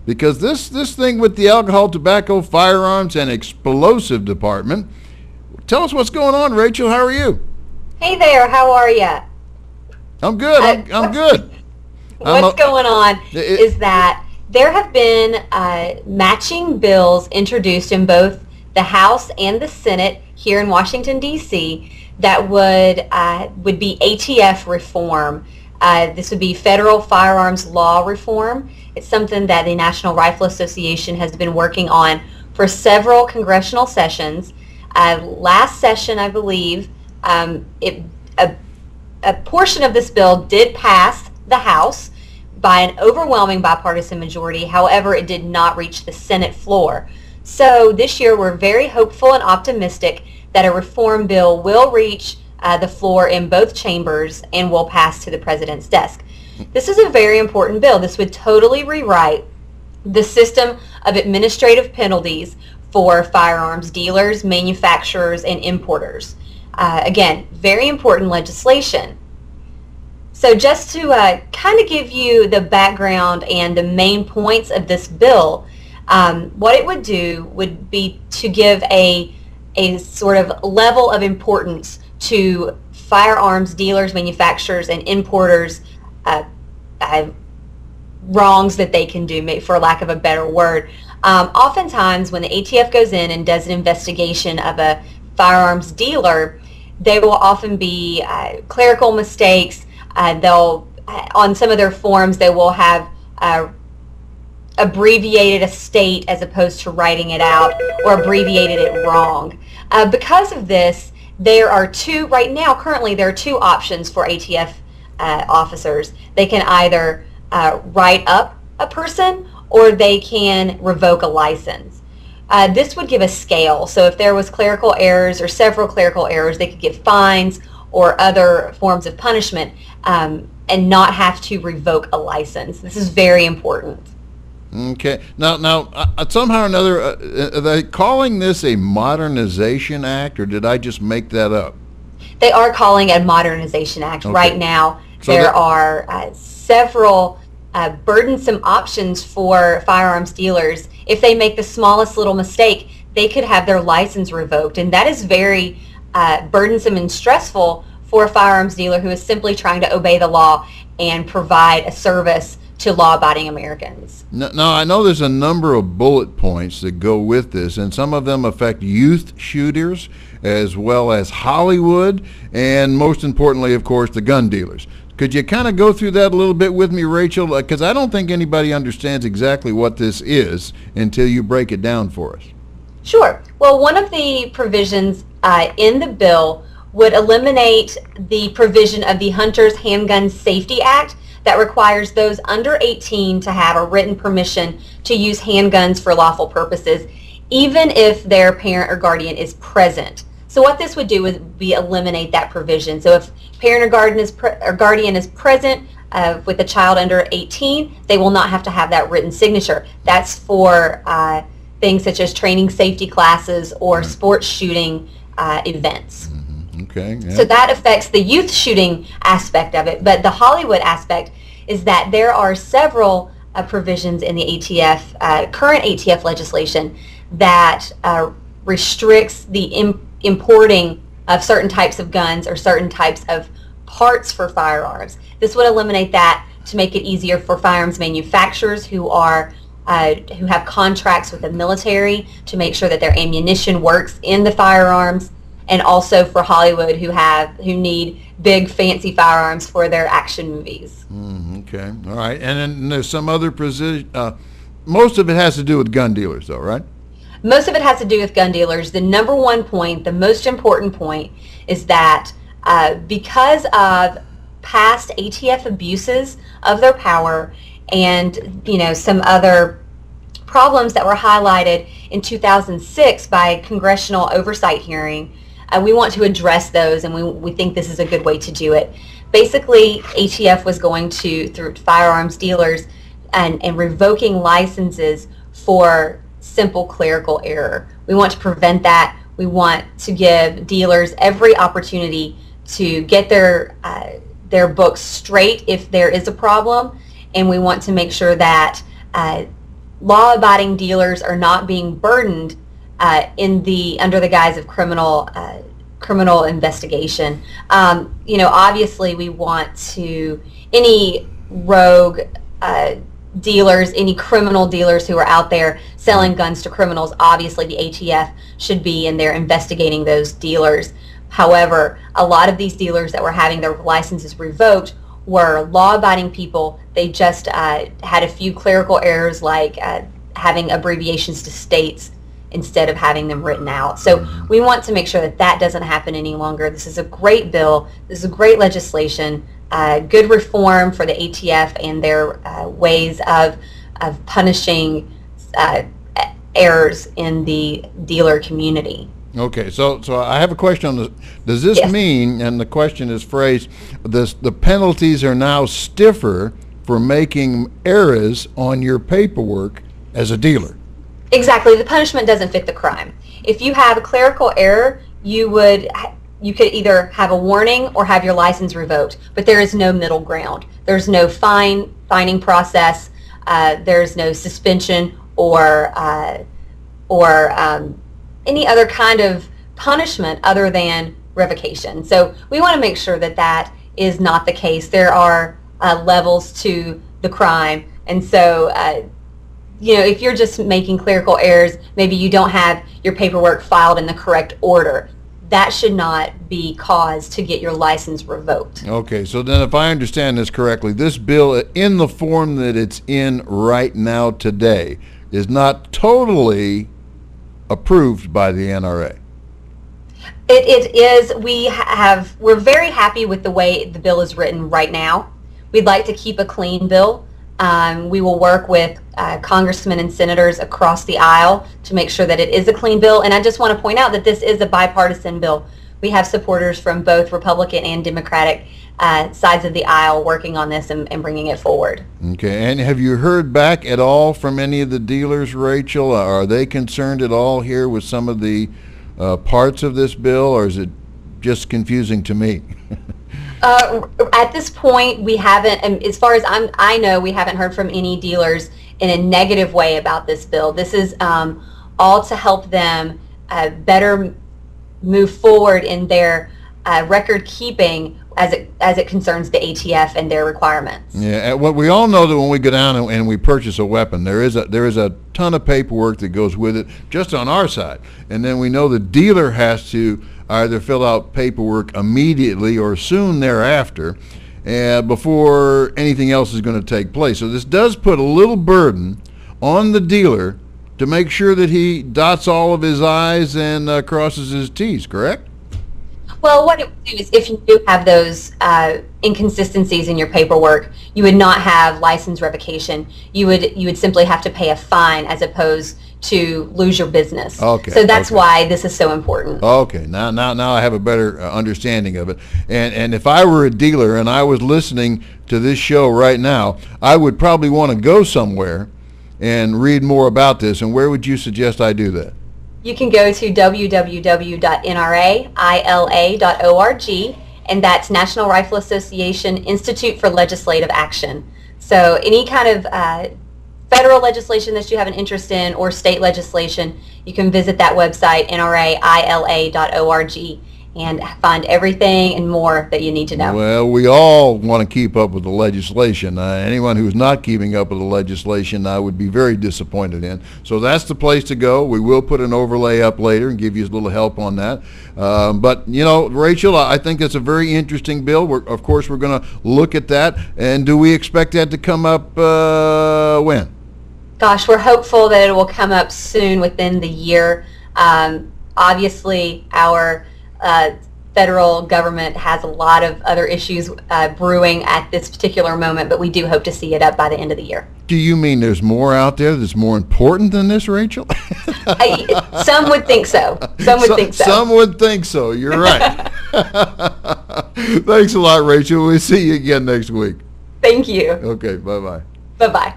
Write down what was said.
because this thing with the alcohol, tobacco, firearms, and explosive department. Tell us what's going on, Rachel. How are you? Hey there. How are you? I'm good. I'm good. What's going on is that there have been matching bills introduced in both the House and the Senate here in Washington, D.C. that would be ATF reform. This would be federal firearms law reform. It's something that the National Rifle Association has been working on for several congressional sessions. Last session, I believe, a portion of this bill did pass the House by an overwhelming bipartisan majority. However, it did not reach the Senate floor. So this year, we're very hopeful and optimistic that a reform bill will reach the floor in both chambers and will pass to the president's desk. This is a very important bill. This would totally rewrite the system of administrative penalties for firearms dealers, manufacturers, and importers. Again, very important legislation. So just to kind of give you the background and the main points of this bill, what it would do would be to give a sort of level of importance to firearms dealers, manufacturers, and importers' wrongs that they can do, for lack of a better word. Oftentimes, when the ATF goes in and does an investigation of a firearms dealer, they will often be clerical mistakes. They'll, on some of their forms, they will have abbreviated a state as opposed to writing it out, or abbreviated it wrong. Because of this, there are currently there are two options for ATF officers. They can either write up a person, or they can revoke a license. This would give a scale. So if there was clerical errors or several clerical errors, they could give fines or other forms of punishment and not have to revoke a license. This is very important. Okay. Now, somehow or another, are they calling this a Modernization Act, or did I just make that up? They are calling it a Modernization Act. Okay. Right now, so there are several burdensome options for firearms dealers. If they make the smallest little mistake, they could have their license revoked, and that is very burdensome and stressful for a firearms dealer who is simply trying to obey the law and provide a service to law-abiding Americans. Now, I know there's a number of bullet points that go with this, and some of them affect youth shooters as well as Hollywood, and most importantly, of course, the gun dealers. Could you kind of go through that a little bit with me, Rachel? Because I don't think anybody understands exactly what this is until you break it down for us. Sure. Well, one of the provisions in the bill would eliminate the provision of the Hunter's Handgun Safety Act that requires those under 18 to have a written permission to use handguns for lawful purposes, even if their parent or guardian is present. So what this would do would be eliminate that provision. So if parent or guardian is present with a child under 18, they will not have to have that written signature. That's for things such as training safety classes or sports shooting events. Okay. Yeah. So that affects the youth shooting aspect of it, but the Hollywood aspect is that there are several provisions in the ATF, current ATF legislation that restricts the importing of certain types of guns or certain types of parts for firearms. This would eliminate that to make it easier for firearms manufacturers who have contracts with the military to make sure that their ammunition works in the firearms, and also for Hollywood who need big fancy firearms for their action movies. Okay, all right. And then there's some other position. Most of it has to do with gun dealers, though, right? Most of it has to do with gun dealers. The number one point, the most important point, is that because of past ATF abuses of their power and some other problems that were highlighted in 2006 by a congressional oversight hearing, we want to address those, and we think this is a good way to do it. Basically, ATF was going through firearms dealers and revoking licenses for simple clerical error. We want to prevent that. We want to give dealers every opportunity to get their books straight if there is a problem, and we want to make sure that law-abiding dealers are not being burdened under the guise of criminal investigation. Obviously we want to, any rogue dealers, any criminal dealers who are out there selling guns to criminals, obviously the ATF should be in there investigating those dealers. However, a lot of these dealers that were having their licenses revoked were law-abiding people. They just had a few clerical errors, like having abbreviations to states instead of having them written out. So we want to make sure that that doesn't happen any longer. This is a great bill. This is a great legislation, good reform for the ATF and their ways of punishing errors in the dealer community. Okay, so I have a question on this. Does this mean, and the question is phrased, the penalties are now stiffer for making errors on your paperwork as a dealer? Exactly. The punishment doesn't fit the crime. If you have a clerical error, you could either have a warning or have your license revoked, but there is no middle ground. There's no fining process. There's no suspension or any other kind of punishment other than revocation. So we want to make sure that that is not the case. There are levels to the crime, and so if you're just making clerical errors, maybe you don't have your paperwork filed in the correct order, that should not be cause to get your license revoked. Okay, so then if I understand this correctly, this bill in the form that it's in right now today is not totally approved by the NRA. It is. We're very happy with the way the bill is written right now. We'd like to keep a clean bill. We will work with congressmen and senators across the aisle to make sure that it is a clean bill. And I just want to point out that this is a bipartisan bill. We have supporters from both Republican and Democratic sides of the aisle working on this and bringing it forward. Okay, and have you heard back at all from any of the dealers, Rachel? Are they concerned at all here with some of the parts of this bill, or is it just confusing to me? At this point, we haven't, as far as I know, we haven't heard from any dealers in a negative way about this bill. This is all to help them better move forward in their record keeping as it concerns the ATF and their requirements. Yeah, well, we all know that when we go down and we purchase a weapon, there is a ton of paperwork that goes with it, just on our side, and then we know the dealer has to either fill out paperwork immediately or soon thereafter before anything else is going to take place. So this does put a little burden on the dealer to make sure that he dots all of his I's and crosses his T's, correct? Well, what it would do is, if you do have those inconsistencies in your paperwork, you would not have license revocation. You would simply have to pay a fine as opposed to lose your business. Okay. So that's why this is so important. Okay. Now I have a better understanding of it. And if I were a dealer and I was listening to this show right now, I would probably want to go somewhere and read more about this. And where would you suggest I do that? You can go to www.nraila.org, and that's National Rifle Association Institute for Legislative Action. So any kind of federal legislation that you have an interest in or state legislation, you can visit that website, nraila.org, and find everything and more that you need to know. Well, we all want to keep up with the legislation. Anyone who's not keeping up with the legislation, I would be very disappointed in. So that's the place to go. We will put an overlay up later and give you a little help on that. But, Rachel, I think that's a very interesting bill. Of course, we're going to look at that. And do we expect that to come up when? Gosh, we're hopeful that it will come up soon, within the year. Obviously, our federal government has a lot of other issues brewing at this particular moment, but we do hope to see it up by the end of the year. Do you mean there's more out there that's more important than this, Rachel? Some would think so. Some would think so. You're right. Thanks a lot, Rachel. We'll see you again next week. Thank you. Okay, bye-bye. Bye-bye.